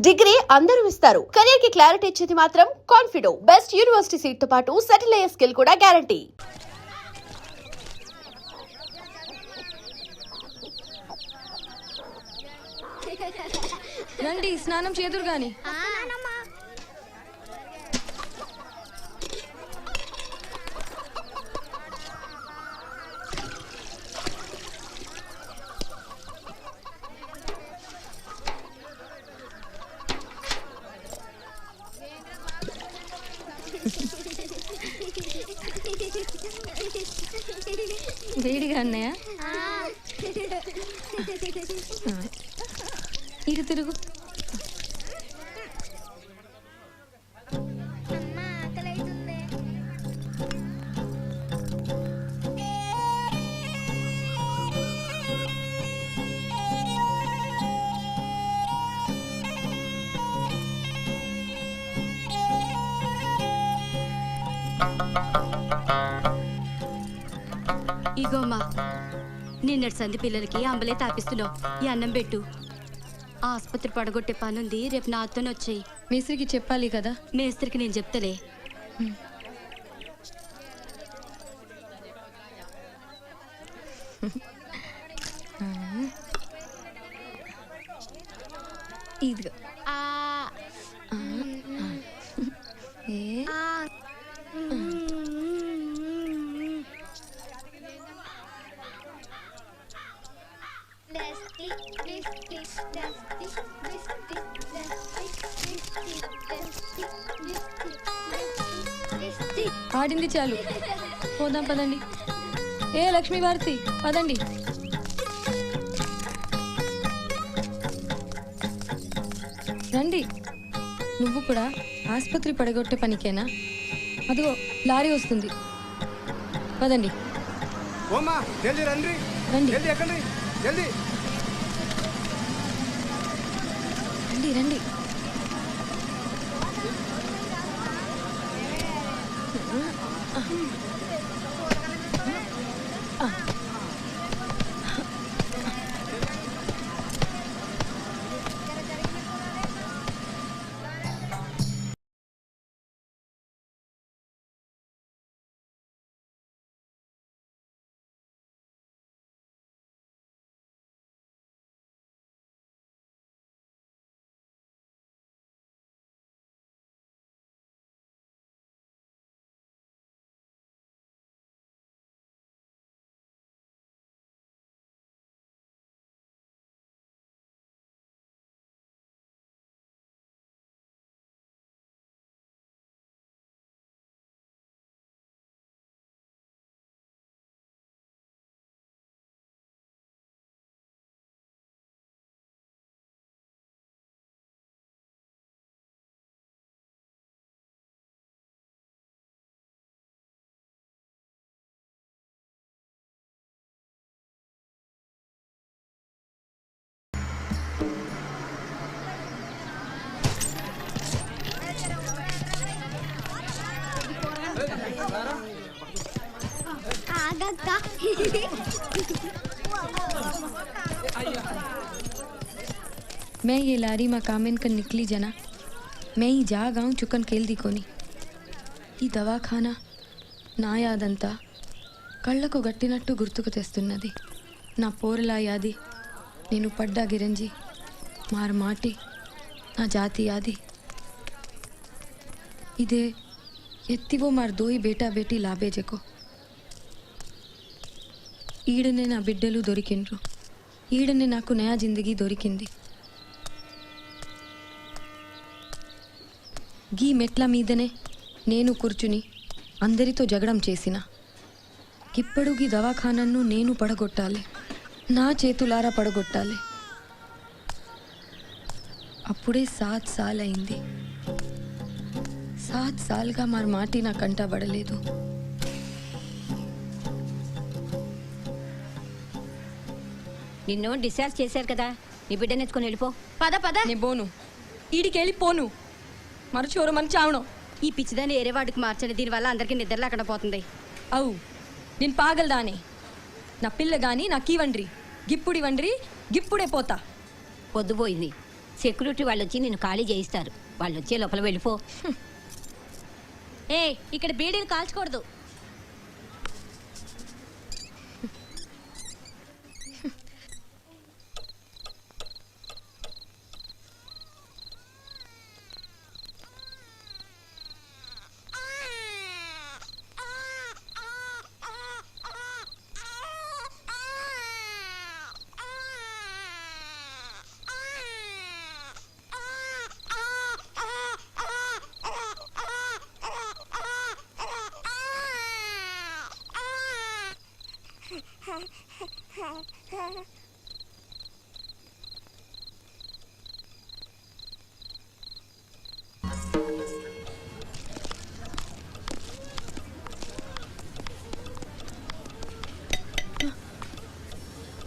Degree అందరూ ఇస్తారు. Career కి క్లారిటీ ఇచ్చేది మాత్రం కాన్ఫిడో. బెస్ట్ యూనివర్సిటీ సీట్ తో పాటు సెటిల్ అయ్యే స్కిల్ కూడా గ్యారంటీ. రండి స్నానం చేదురు గాని. వేడిగా అన్నయ్య ఇటు తిరుగు. ఇగోమ్మా, నిన్నటి సంధి పిల్లలకి అంబలే తాపిస్తున్నావు. ఈ అన్నం పెట్టు. ఆసుపత్రి పడగొట్టే పనుంది, రేపు నాతోనే వచ్చేయి. మేస్త్రికి చెప్పాలి కదా. మేస్త్రికి నేను చెప్తలే. ఇదిగో. ఏ ఆడింది చాలు, పోదాం పదండి. ఏ లక్ష్మీ భారతి పదండి. రండి. నువ్వు కూడా ఆసుపత్రి పడగొట్టే పనికేనా? అదిగో లారీ వస్తుంది, పదండి. రండి రండి రండి. मैं ये लारी माँ कामेन कर निकली जना. मैं ही जा गाँव चुकन खेल दी कोनी. ఈ దవాఖానా నా యాదంతా కళ్ళకు గట్టినట్టు గుర్తుకు తెస్తున్నది. నా పోరలా యాది, నేను పడ్డా గిరంజి మార మాటి, నా జాతి యాది. ఇదే ఎత్తివో మార్ దోయి బేటా బేటీ లాభేజెకో. ఈడనే నా బిడ్డలు దొరికిండ్రు, ఈడనే నాకు నయా జిందగీ దొరికింది. గీ మెట్ల మీదనే నేను కూర్చుని అందరితో జగడం చేసిన. ఇప్పుడు గీ దవాఖానను నేను పడగొట్టాలి, నా చేతులారా పడగొట్టాలి. అప్పుడే 7 సాల్ అయింది. 7 సాల్గా మార్ మాటి నా కంట పడలేదు. నిన్ను డిశ్చార్జ్ చేశారు కదా, నీ బిడ్డని ఎత్తుకొని వెళ్ళిపో. పద పద. నే బోను, ఈడికి వెళ్ళిపోను, మరచోరు మన చావణం. ఈ పిచ్చిదాన్ని ఏరే వాడికి మార్చండి, దీనివల్ల అందరికీ నిద్ర లేకుండా పోతుంది. అవు నేను పాగలదానే. నా పిల్ల గాని నాకు ఇవ్వండ్రి, గిప్పుడివ్వండ్రి, గిప్పుడే పోతా. పొద్దుపోయింది, సెక్యూరిటీ వాళ్ళు వచ్చి నిన్ను ఖాళీ చేయిస్తారు. వాళ్ళు వచ్చే లోపల వెళ్ళిపో. ఏ ఇక్కడ బీడీలు కాల్చకూడదు.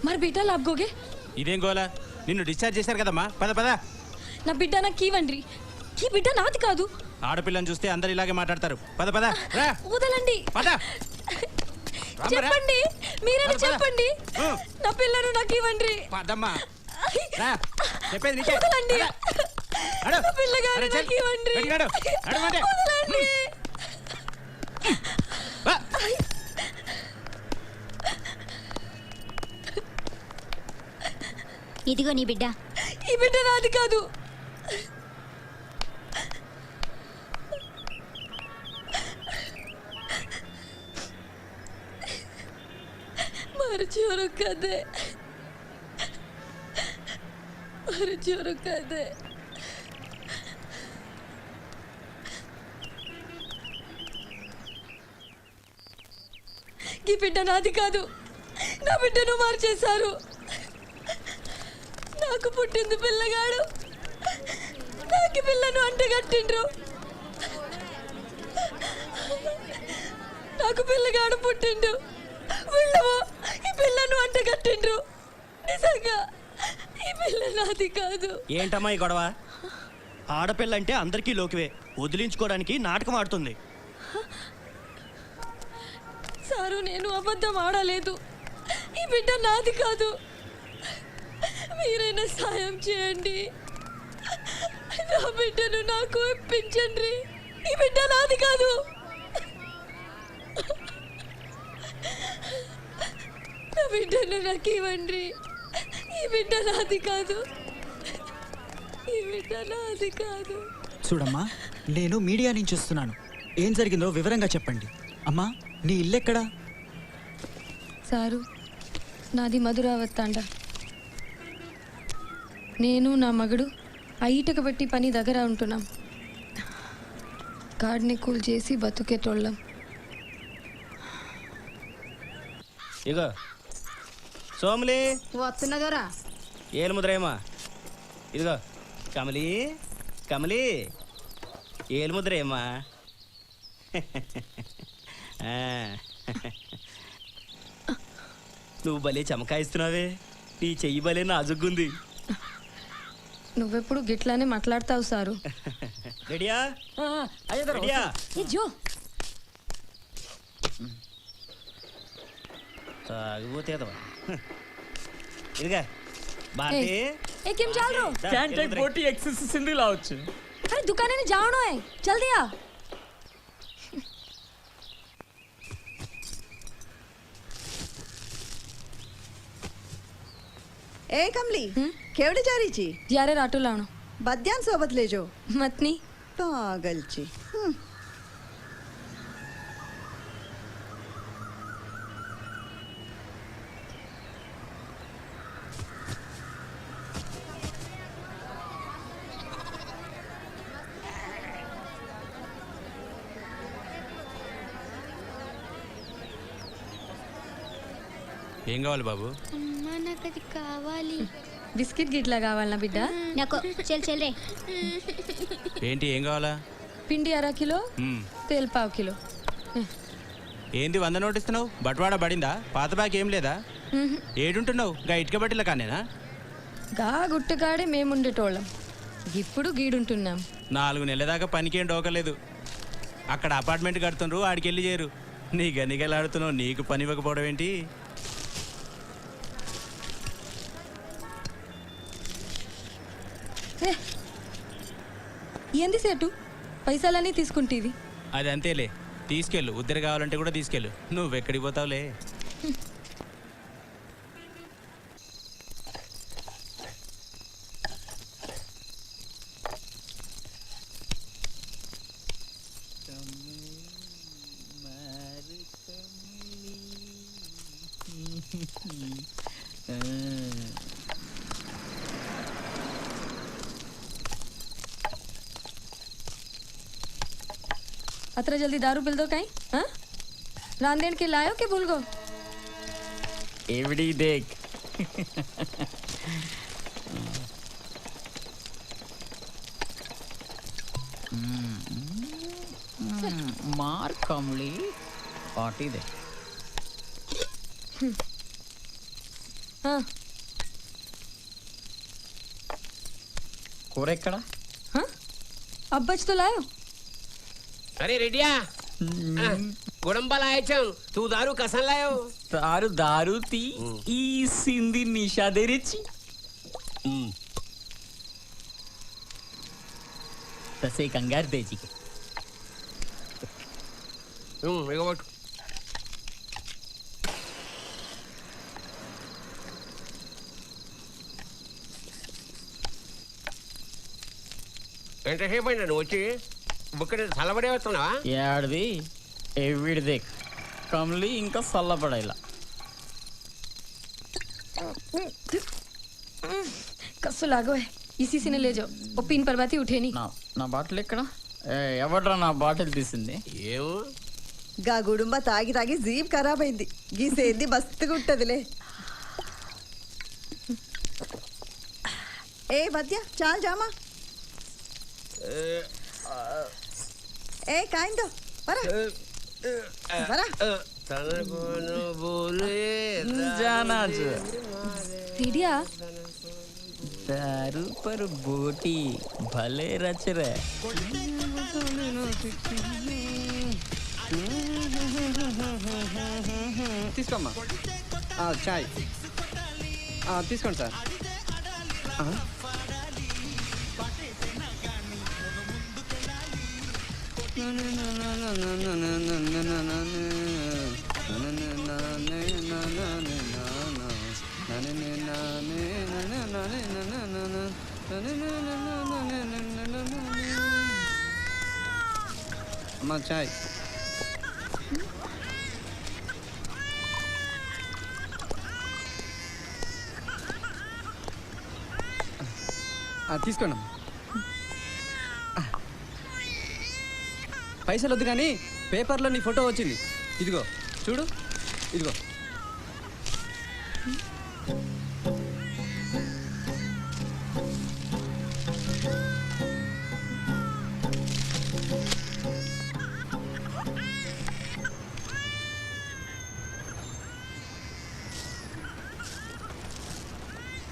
మరి బిడ్డ లాభగోగే ఇదేం గోలా? నిన్ను డిశ్చార్జ్ చేశారు కదమ్మా, పద పద. నా బిడ్డ నాకు ఇవ్వండి. ఈ బిడ్డ నాది కాదు. ఆడపిల్లని చూస్తే అందరు ఇలాగే మాట్లాడతారు. పద పద రా. వదలండి. పద. చెప్పండి, మీరే చెప్పండి. నా పిల్లను నాకు ఇవ్వండి. పదమ్మా రా. చెప్పేది నీకే. వదలండి. అడు. నా పిల్లగాడు అరే, నాకు ఇవ్వండి. పెట్టినాడు. అడగమంటే. వదలండి. వా. ఇదిగో నీ బిడ్డ. ఈ బిడ్డ నాది కాదు. మరచూరు కదే, మరచూరు కదే. ఈ బిడ్డ నాది కాదు. నా బిడ్డను మార్చేశారు. నాకు పుట్టింది పిల్లగాడు. నాకు పిల్లను అంటగట్టిండ్రు. నాకు పిల్లగాడు పుట్టిండు. వీళ్ళు ఈ పిల్లను అంటగట్టిండ్రు. నిజంగా ఈ పిల్ల నాది కాదు. ఏంటమ్మా ఈ గొడవ? ఆడపిల్ల అంటే అందరికీ లోకివే. వదిలించుకోవడానికి నాటకం ఆడుతుంది. సారు, నేను అబద్ధం ఆడలేదు. ఈ బిడ్డ నాది కాదు. మీరైనా సాయం చేయండి. నా బిడ్డను నాకు ఇప్పించండి. ఈ బిడ్డ నాది కాదు. నా బిడ్డను నాకు ఇవ్వండి. ఈ బిడ్డ నాది కాదు. ఈ బిడ్డ నాది కాదు. చూడమ్మా, నేను మీడియా నుంచి వస్తున్నాను. ఏం జరిగిందో వివరంగా చెప్పండి. అమ్మా, నీ ఇల్లెక్కడా? సారు, నాది మధురావత్తాండ. నేను నా మగడు ఐటక పెట్టి పని దగ్గర ఉంటున్నాం. గాడిని కూల్ చేసి బతుకేటోళ్ళం. ఇగో సోములి, వస్తున్నదోరా. ఏలు ముద్రేమా? ఇదిగో కమలి, కమలి ఏలు ముద్రేమా? నువ్వు భలే చమకాయిస్తున్నావే. నీ చెయ్యి భలే నాజుగ్గుంది. నువ్వెప్పుడు గిట్లానే మాట్లాడతావు సారు. రెడీయా? రెడీయా? జో తాగిపోతే ఇదిగా భారతి. केम चल रहा हो? कैन टेक बोटी एक्सेस सिंधी लाउच। अरे दुकाने में जानो है, जल्दी आ। ए कमली केवड़े जा रही छी? यारे राटो लावणो. बद्यान सोबत ले जो. मतनी पागल छी. ఏం కావాలి బాబు? అమ్మా నాకు అది కావాలి. బిస్కెట్ గిట్లా కావాలనా బిడ్డ? నాకు చెల్ చెల్ రే. ఏంటి, ఏం కావాలా? పిండి 1/2 కిలో, తేల్ 1/2 కిలో. ఏంది 100 నోట్ ఇస్తున్నావు? బట్వాడా పడిందా? పాత బ్యాగ్ ఏం లేదా? ఏడుంటున్నావు? గా ఇటుక బట్టిల కానేనా? గా గుట్టకాడే మేముండేటోళ్ళం. ఇప్పుడు గీడుంటున్నాం. 4 నెలల దాకా పనికేం డోకలేదు. అక్కడ అపార్ట్మెంట్ కడుతుండ్రు, ఆడికెళ్ళి చేరు. నీ గనిగలాడుతున్నావు, నీకు పని ఇవ్వకపోవడం ఏంటి? ఏంది సేటు పైసలన్నీ తీసుకుంటేవి? అది అంతేలే, తీసుకెళ్ళు. ఉద్దరి కావాలంటే కూడా తీసుకెళ్ళు. నువ్వెక్కడికి పోతావులే. अतरा जल्दी दारू पिल दो कहीं? हाँ? रांदेन के लायो के भूल गो? एवडी देख मार कमली पार्टी दे. हाँ కూర ఎక్కడ? हाँ अब बच तो लायो. अरे रेडिया गुड़म्बा लाए छम तू दारू कसन लायो दारू दारू ती ఈ సింది నిషా దేరిచి तसे कंगार देजी के ఇగో పట్టు. ఎంతసేపు అయిందా నువ్వు వచ్చి బుక్కడ చల్లబడే వస్తున్నావా? యాడిది ఎవిడి దేక్ కమలి ఇంకా సల్లబడైలా. कस्सो लागो है इसी से ने ले जाओ वो पिन परवाती उठे नहीं. నా నా బాటిల్ ఎక్కడ? ఎవడ్రా నా బాటిల్ తీసింది? ఏమో గా గుడుంబ తాగి తాగి జీప్ ఖరాబ్ అయింది. గీసేంది మస్తుగా ఉంటదిలే. ఏ మధ్య చాలు జామా. ఏ కాయిందో పరా పరా. తనకును బోలే जाना जो रेडिया दारू पर बोटी भले रच रहे. తీసుకోమ్మా చాయ్ తీసుకోండి సార్. అమ్మా చాయ్. తీసుకోండి. పైసలు వద్దు కానీ పేపర్లో నీ ఫోటో వచ్చింది. ఇదిగో చూడు, ఇదిగో.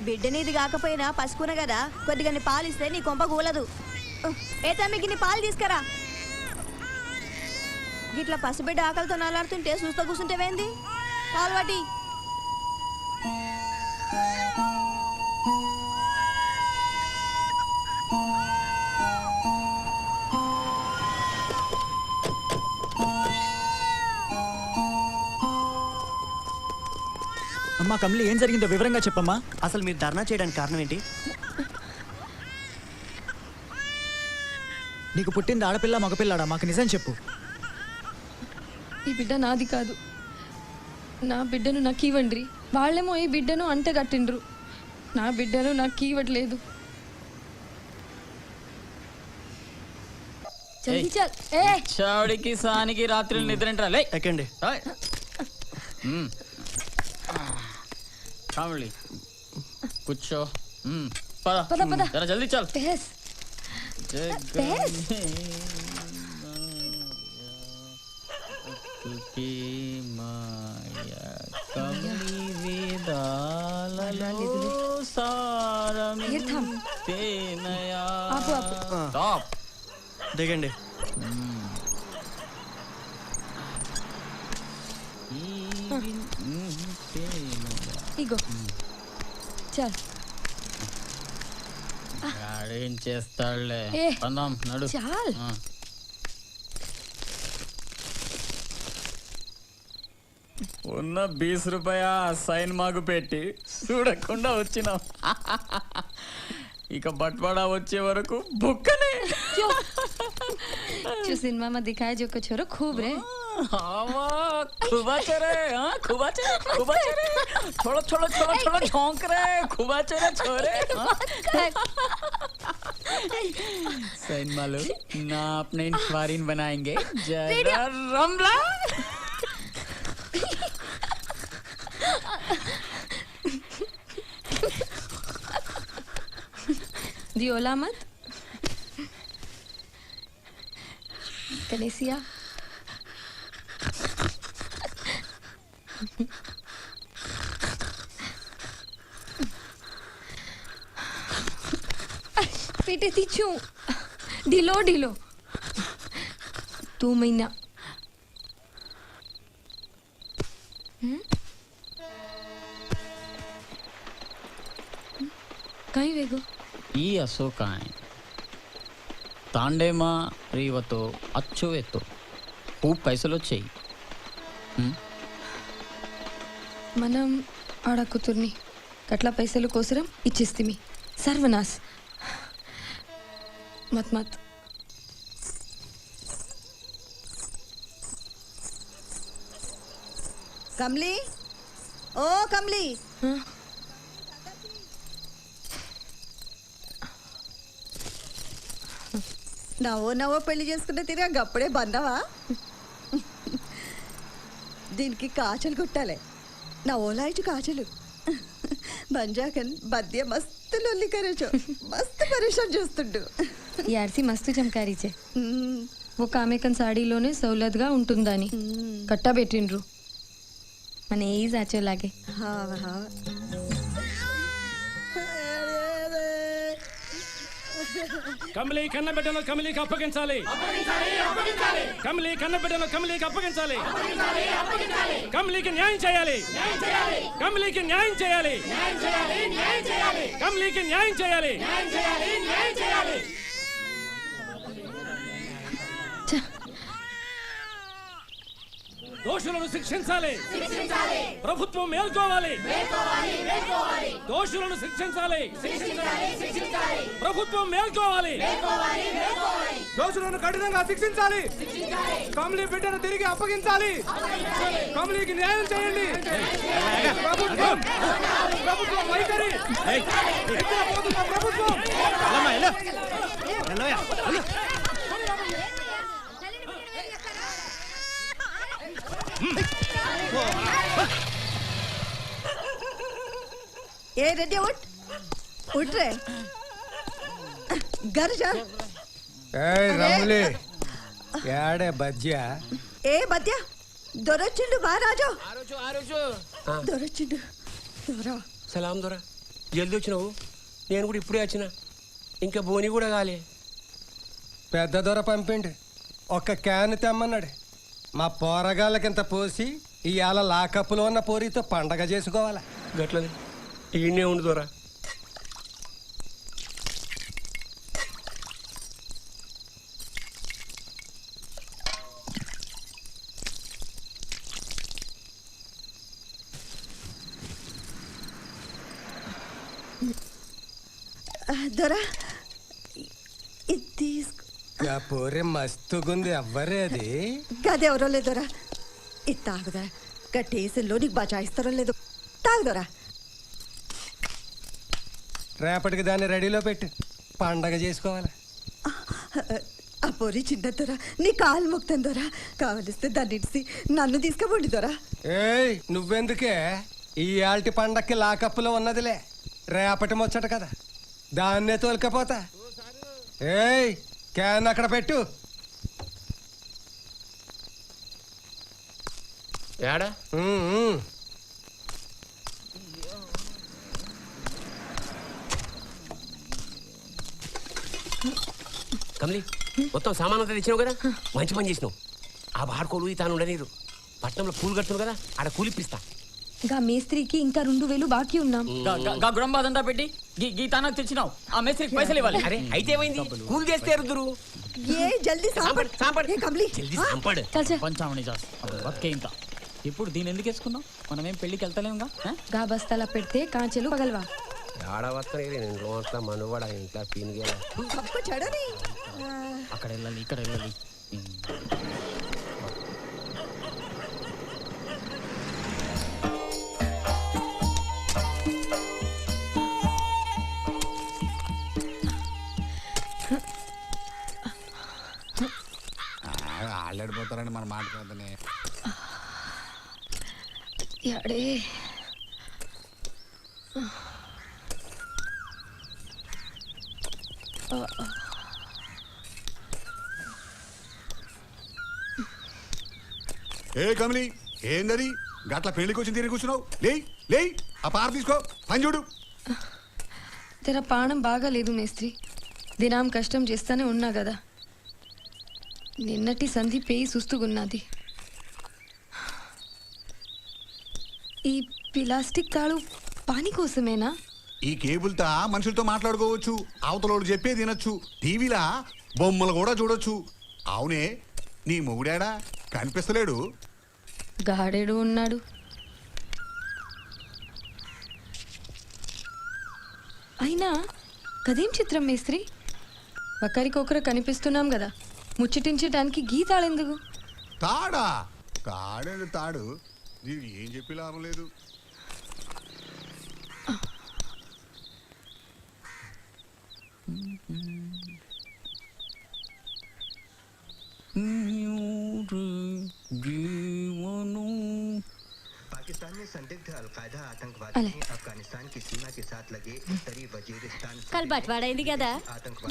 బిడ్డనిది కాకపోయినా పసుకున కదా కొద్దిగా పాలు ఇస్తే నీ కొంప కూలదు. ఏ తమ్మికి నీ పాలు తీసుకురా. ఇట్లా పసిబిడ్డ ఆకలితో నలాడుతుంటే చూస్తూ కూర్చుంటేవేంది? పాలు వాటి. అమ్మా కమలి ఏం జరిగిందో వివరంగా చెప్పమ్మా. అసలు మీరు ధర్నా చేయడానికి కారణం ఏంటి? నీకు పుట్టింది ఆడపిల్ల మగపిల్లాడా? మాకు నిజం చెప్పు. ఈ బిడ్డ నాది కాదు. నా బిడ్డను నాకు ఇవ్వండి. వాళ్ళేమో ఈ బిడ్డను అంట కట్టిండ్రు. నా బిడ్డను నాకు ఇవ్వట్లేదు. జల్దీ చల్. ఏ చావుడికి సానికి రాత్రి నిద్ర లే ఎక్కండి. కామలి కూర్చో. పద పద పద. జరా జల్దీ చల్. Base base. తుకి మాయా కమలి వేదాలలో సారం తీర్థం. తేనయా. ఆపు ఆపు. స్టాప్. దిగండి. ఇగో చల్. ఏం చేస్తాడులే ఏ, పందాం నడు చాల్ ఉన్న 20 రూపాయ సైన్ మాకు పెట్టి చూడకుండా వచ్చినాం ఇక బట్వాడా వచ్చే వరకు బుక్కనే जो सिनेमा में दिखाया जो कुछ हो खूब रे खुबाचरे खुबाचरे छोड़ो छोड़ो छोड़ो छोड़ो झोंक रे खुबाचरे छोरे सैन मालू ना अपने इंक्वायरी बनाएंगे जरा रमला दी ओला मत कनेसिया पेटे तीचू ढीलो ढीलो 2 महीना कहीं वेगो ఈ అశోకాయ్ తాండేమా రీవతో అచ్చువేతో खूप పైసలు వచ్చాయి మనం ఆడ కూతుర్ని కట్ల పైసలు కోసరం ఇచ్చిస్తిమి సర్వనాశ్ మత్ మత్ కమ్లీ ఓ కమ్లీ నవ్వో పెళ్లి చేసుకుంటే తిరిగా గప్పుడే బందవా దీనికి కాచలు కుట్టాలి నవ్వోలాయిటు కాచలు బంజాకన్ బద్య మస్తు లొల్లి కరేచో మస్తు పరేషాన్ చేస్తుండు యార్సి మస్తు చమకారీచే ఒక ఆమెకన్ సాడీలోనే సౌలత్గా ఉంటుందని కట్టబెట్టిండ్రు మన ఏ జాచోలాగే కమలి కన్నబిడ్డను కమలికి అప్పగించాలి కమలి కన్నబిడ్డను కమలికి అప్పగించాలి కమలికి న్యాయం చేయాలి కమలికి న్యాయం చేయాలి కమలికి న్యాయం చేయాలి దోషులను శిక్షించాలి ప్రభుత్వం మేల్కోవాలి దోషులను శిక్షించాలి ప్రభుత్వం మేల్కోవాలి దోషులను కఠినంగా శిక్షించాలి కమలి బిడ్డను తిరిగి అప్పగించాలి కమలికి న్యాయం చేయండి ప్రభుత్వం వైఖరి ప్రభుత్వం ఏ రెడ్డి ఉట్ రే घर जा రమలి యాడే బజ్జా ఏ బద్య దొరొచ్చిండు మహారాజు ఆరోజు దొరొచ్చిండు దొర సలాం దొర జల్దీ వచ్చినావు నేను కూడా ఇప్పుడే వచ్చిన ఇంకా బోని కూడా కాలే పెద్ద దొర పంపిండి ఒక క్యాన్ తెమ్మన్నాడు మా పోరగాళ్ళకింత పోసి ఇవాళ లాకప్పులో ఉన్న పోరితో పండగ చేసుకోవాలా గట్లనే ఈయనే ఉండు దొర దొర ఇది తీసుకో పోరే మస్తుగుంది ఎవ్వరే అది గదెవరో లేదొరా ఇది తాగుదరా గట్టేసల్లో నీకు బచాయిస్తారో లేదో తాగుదరా రేపటికి దాన్ని రెడీలో పెట్టి పండగ చేసుకోవాలి ఆ పొరి చిన్నదొరా నీ కాలు మొక్తందొరా కావలిస్తే దాన్ని ఇడిసి నన్ను తీసుకుపోండి దొరా ఏయ్ నువ్వెందుకే ఈ ఆల్టి పండక్కి లాకప్పులో ఉన్నదిలే రేపటి ముచ్చట కదా దాన్నే తోలుకపోతా ఏయ్ క్యాన్ అక్కడ పెట్టు ఏడా కమలి మొత్తం సామాన్ అంతా తెచ్చినావు కదా మంచి పని చేసినావు ఆ బాడుకోలు తాను ఉండనీరు పట్నంలో పూలు కడుతున్నావు కదా ఆడ కూలిప్పిస్తా గా మేస్త్రికి ఇంకా 2000 బాకీ ఉన్నాం గా గుడంబాదంతా పెట్టి గీతా నాకు తెచ్చినావు ఆ మేస్త్రికి పైసలు ఇవ్వాలి. అరే అయితే ఏమైంది? కూల్ చేస్తే ఎరుదురు. ఏ జల్దీ సాంపడు, సాంపడు. ఏ కమలి జల్దీ సాంపడు. పంచామణి జాస్ బతికే ఇంకా. ఇప్పుడు దీని ఎందుకు వేసుకున్నావు? మనమేం పెళ్ళికి వెళ్తలేముగా. గా బస్తాల పెడితే కాంచెలు పగలవా. ఆడవస్తాయి నేను రోజంతా మనువాడ ఇంట్లో పీనుగేలా. सबको चढ़ो नहीं అక్కడ వెళ్ళాలి ఇక్కడ వెళ్ళాలి. ఆళ్ళడిపోతారని మన మాట కాదనే. యాడే ఏ కమలి ఏందది గట్ల పెళ్లికి వచ్చి తిరిగి కూర్చున్నావు? లేయ్ లేయ్ ఆ పార తీసుకో పని చూడు. తెర పానం బాగాలేదు మేస్త్రి. దినం కష్టం చేస్తానే ఉన్నా కదా. నిన్నటి సంధి పేయి సుస్తుగున్నది. ఈ ప్లాస్టిక్ తాళు పానీ కోసమేనా? ఈ కేబుల్తో మనుషులతో మాట్లాడుకోవచ్చు, అవతలోడు చెప్పే తినొచ్చు, టీవీలా బొమ్మలు కూడా చూడొచ్చు. అవునే నీ మొగుడాడా కనిపిస్తలేడు? గాడేడు ఉన్నాడు. అయినా కదేం చిత్రం మేస్త్రి, ఒకరికొకరు కనిపిస్తున్నాం కదా, ముచ్చటించడానికి గీతాళెందుకు? తాడా? తాడేడు తాడు, నీవు ఏం చెప్పి లాభం లేదు. पाकिस्तान में संदिग्ध अलकायदा आतंकवादी ने अफगानिस्तान की सीमा के साथ लगे उत्तरी वजीरिस्तान కల్ బట్వాడైంది కదా,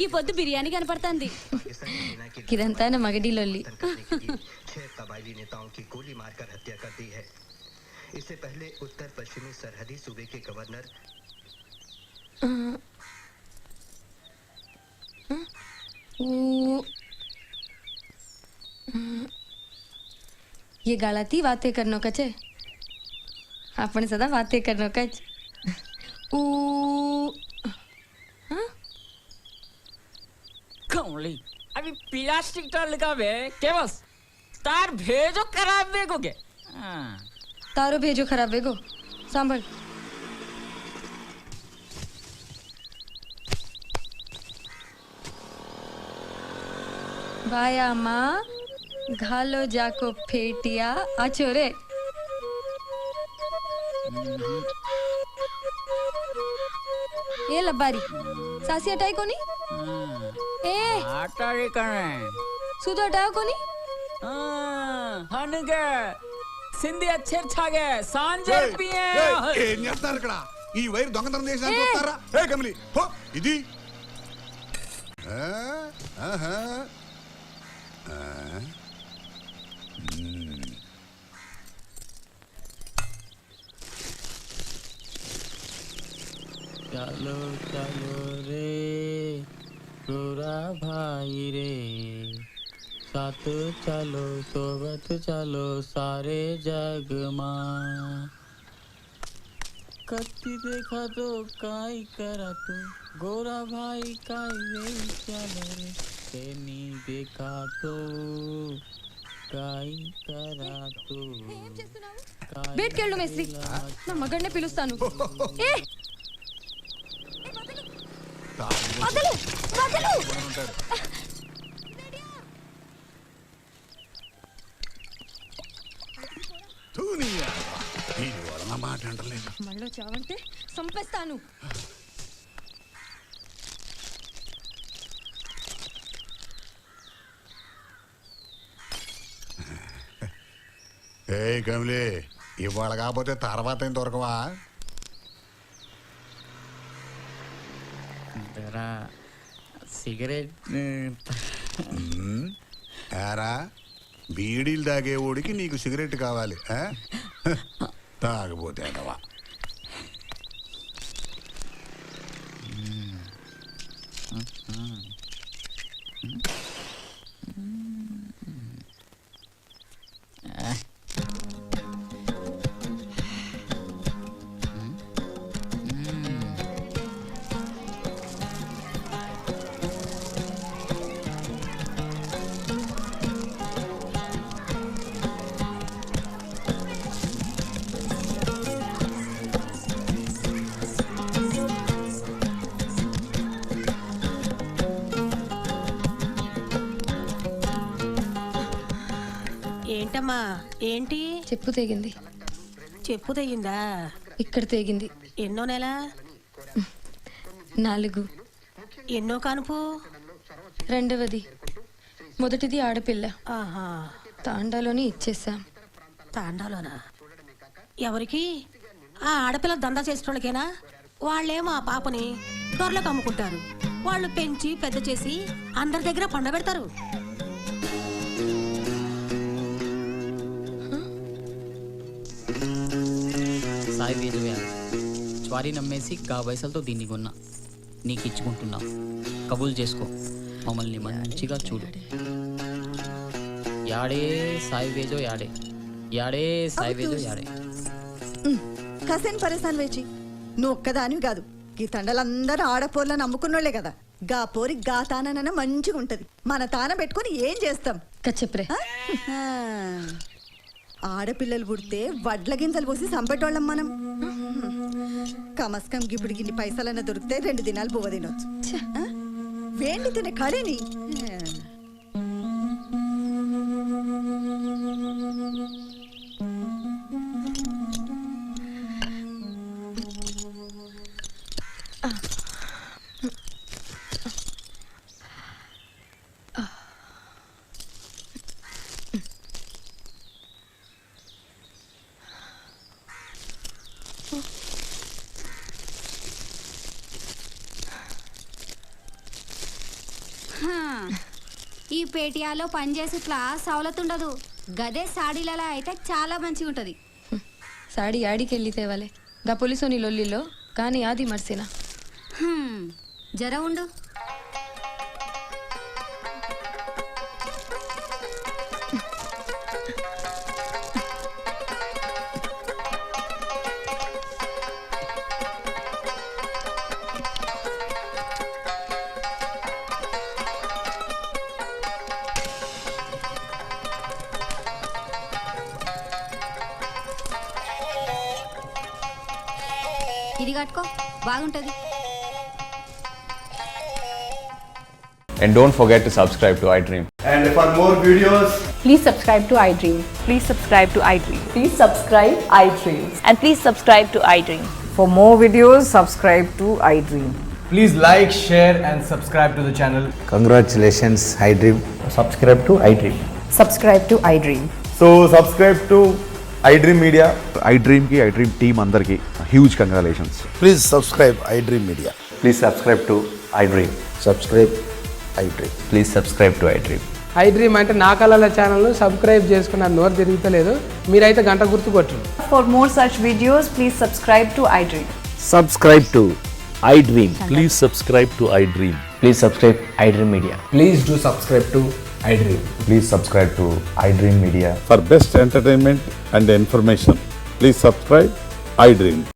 ఈ పొద్దు బిర్యానీ కనపడుతుంది. पाकिस्तानी सेना के ఇదంతా నా మగడి లొల్లి. करने के लिए 6 कबायली नेताओं की गोली मारकर हत्या कर दी है। इससे पहले उत्तर पश्चिमी सरहदी सूबे के गवर्नर ये गालाती बातें करनो कचे, आपण सदा बातें करनो कच. कमली अभी प्लास्टिक टाल का वे के बस तार भेजो खराब बेगोगे. तारो भेजो खराब बेगो सांभल. बाया माँ घालो जाको फेटिया आचोरे. ये लबारी सासी हटाई कोनी? ए आटारी कने सुधो हटाओ कोनी? हनगे సింధి అచ్చేర్చాగే సాంజే పియే. ఏం చేస్తారు ఇక్కడ? ఈ వైర్ దొంగతనం చేసినారు చూస్తారా? ఏ కమలి పో ఇది. ఆహా चलो चलो रे गोरा भाई रे, साथ चलो सोबत चलो सारे जग मां. कत्ती देखा तो काई करा तो गोरा भाई काई वे चलो रे, तेनी देखा तो काई करा तो. బయటకెళ్ళు మేస్త్రి, నా మగడ్నే పిలుస్తాను. ఏ వదలు వదలు. మాట అంటలేదు. మళ్ళీ చావంటే సంపేస్తాను. ఏ కమలి ఇవాళ కాకపోతే తర్వాత ఏం దొరకవా? సిగరెట్ ఏరా బీడీలు తాగేవాడికి నీకు సిగరెట్ కావాలి, తాగపోతే అదవా. ఏంటమ్మా ఏంటి చెప్పు తెగింది. చెప్పు తెగిందా? ఇక్కడ తెగింది. ఎన్నో నెల? 4. ఎన్నో కానుపు? 2వది. మొదటిది ఆడపిల్ల. ఆహా. తాండాలోని ఇచ్చేసాం. తాండాలోనా? ఎవరికి? ఆ ఆడపిల్ల దందా చేసేటోళ్ళకేనా? వాళ్ళేమో ఆ పాపని దొరలకు అమ్ముకుంటారు. వాళ్ళు పెంచి పెద్ద చేసి అందరి దగ్గర పండబెడతారు. సాయి వేజువే జ్వారీ నమ్మేసి గా పైసలతో దీన్ని కొన్నా. నీకు ఇచ్చుకుంటున్నా, కబూల్ చేసుకో, మమ్మల్ని మంచిగా చూడు. యాడే సాయి వేజో యాడే, యాడే సాయి వేజో యాడే. కసేన్ పరేసాన్ వేచి నువ్వు ఒక్కదానివి కాదు, ఈ తండలందరూ ఆడపోర్లను నమ్ముకున్నోళ్లే కదా. గా పోరి గా తానన మంచిగా ఉంటది. మన తాన పెట్టుకొని ఏం చేస్తాం? కచ్చప్రే. ఆడపిల్లలు పుడితే వడ్ల గింజలు పోసి సంపెట్టోళ్ళం మనం. కమస్కం గిప్పుడు గిన్ని పైసలన్న దొరికితే 2 దినాలు బువ్వ తినొచ్చు. వేండి తినే కళని. ఈ పేటియాలో పనిచేసి క్లాస్ సవలత్ ఉండదు. గదే సాడీలలో అయితే చాలా మంచిగా ఉంటది. సాడీ యాడికి వెళ్ళి తేవాలే గా పోలీసోని లొల్లిలో. కానీ ఆది మర్సినా జర ఉండు. ఇది కట్టుకో, బాగుంటది. And don't forget to subscribe to iDream. And for more videos, please subscribe to iDream. Please subscribe to iDream. Please subscribe iDream. And please subscribe to iDream. For more videos, subscribe to iDream. please like, share and subscribe to the channel. Congratulations, iDream. Subscribe to iDream. Subscribe to iDream. So subscribe to iDream Media. iDream ki iDream team andarki huge congratulations. Please subscribe iDream Media. Please subscribe to iDream. Subscribe iDream. Please subscribe to iDream. iDream అంటే నా కళల ఛానల్ను subscribe చేసుకున్న నోరు తిరుగుతలేదు. మీరైతే గంట గుర్తు కొట్టండి. For more such videos, please subscribe to iDream. Subscribe to iDream. Please subscribe to iDream. Please subscribe iDream Media. Please do subscribe to iDream. Please subscribe to iDream Media. For best entertainment and information, please subscribe iDream.